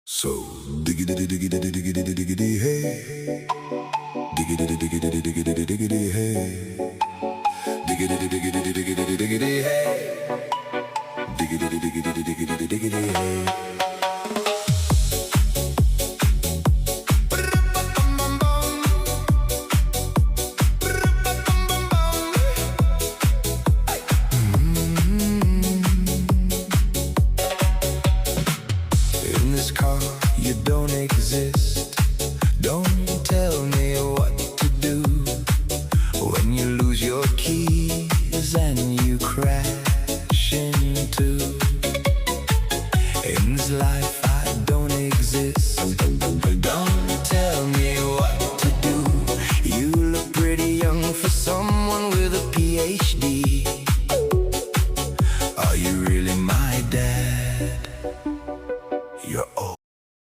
So diggity diggity diggity diggity hey, diggity diggity diggity diggity hey, diggity diggity diggity diggity hey, diggity diggity diggity diggity hey. In this car, you don't exist. Don't tell me